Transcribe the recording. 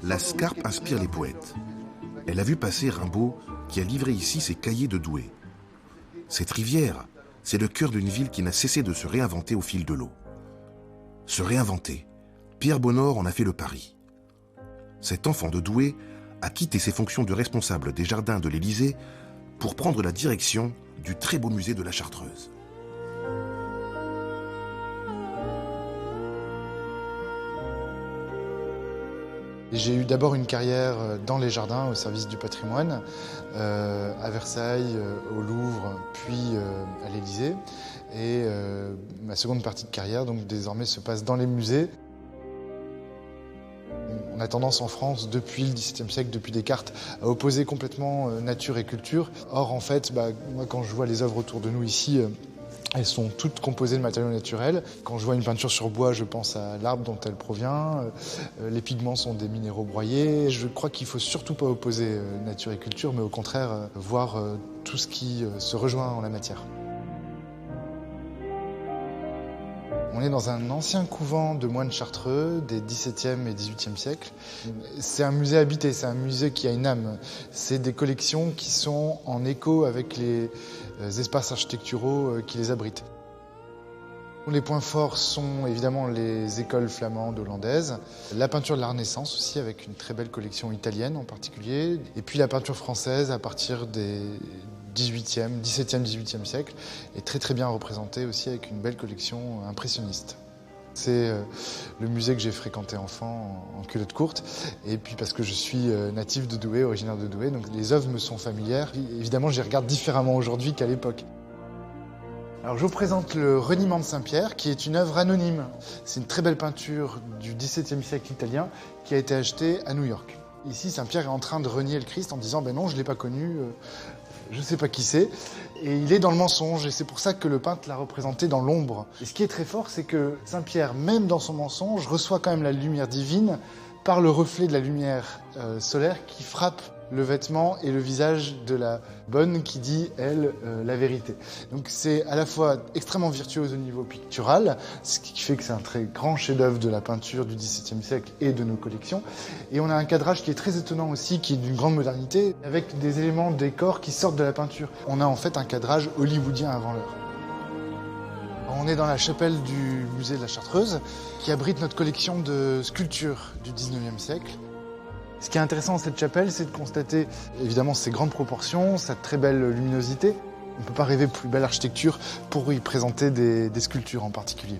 La Scarpe inspire les poètes. Elle a vu passer Rimbaud qui a livré ici ses cahiers de Douai. Cette rivière, c'est le cœur d'une ville qui n'a cessé de se réinventer au fil de l'eau. Se réinventer, Pierre Bonnord en a fait le pari. Cet enfant de Douai a quitté ses fonctions de responsable des jardins de l'Élysée pour prendre la direction du très beau musée de la Chartreuse. J'ai eu d'abord une carrière dans les jardins au service du patrimoine, à Versailles, au Louvre, puis à l'Élysée. Et ma seconde partie de carrière, donc désormais, se passe dans les musées. On a tendance en France, depuis le XVIIe siècle, depuis Descartes, à opposer complètement nature et culture. Or, en fait, moi, quand je vois les œuvres autour de nous ici, elles sont toutes composées de matériaux naturels. Quand je vois une peinture sur bois, je pense à l'arbre dont elle provient. Les pigments sont des minéraux broyés. Je crois qu'il ne faut surtout pas opposer nature et culture, mais au contraire, voir tout ce qui se rejoint en la matière. On est dans un ancien couvent de moines chartreux des XVIIe et XVIIIe siècles. C'est un musée habité, c'est un musée qui a une âme. C'est des collections qui sont en écho avec les espaces architecturaux qui les abritent. Les points forts sont évidemment les écoles flamandes, hollandaises, la peinture de la Renaissance aussi, avec une très belle collection italienne en particulier, et puis la peinture française à partir des XVIIe, XVIIe siècle, est très bien représentée aussi avec une belle collection impressionniste. C'est le musée que j'ai fréquenté enfant en culotte courte, et puis parce que je suis natif de Douai, originaire de Douai, donc les œuvres me sont familières. Évidemment, je les regarde différemment aujourd'hui qu'à l'époque. Alors je vous présente le Reniement de Saint-Pierre, qui est une œuvre anonyme. C'est une très belle peinture du XVIIe siècle italien qui a été achetée à New York. Ici, Saint-Pierre est en train de renier le Christ en disant « ben non, je ne l'ai pas connu, je ne sais pas qui c'est ». Et il est dans le mensonge, et c'est pour ça que le peintre l'a représenté dans l'ombre. Et ce qui est très fort, c'est que Saint-Pierre, même dans son mensonge, reçoit quand même la lumière divine par le reflet de la lumière solaire qui frappe le vêtement et le visage de la bonne qui dit, elle, la vérité. Donc c'est à la fois extrêmement virtuose au niveau pictural, ce qui fait que c'est un très grand chef-d'œuvre de la peinture du XVIIe siècle et de nos collections. Et on a un cadrage qui est très étonnant aussi, qui est d'une grande modernité, avec des éléments de décor qui sortent de la peinture. On a en fait un cadrage hollywoodien avant l'heure. On est dans la chapelle du musée de la Chartreuse, qui abrite notre collection de sculptures du XIXe siècle. Ce qui est intéressant dans cette chapelle, c'est de constater évidemment ses grandes proportions, sa très belle luminosité. On ne peut pas rêver de plus belle architecture pour y présenter des sculptures en particulier.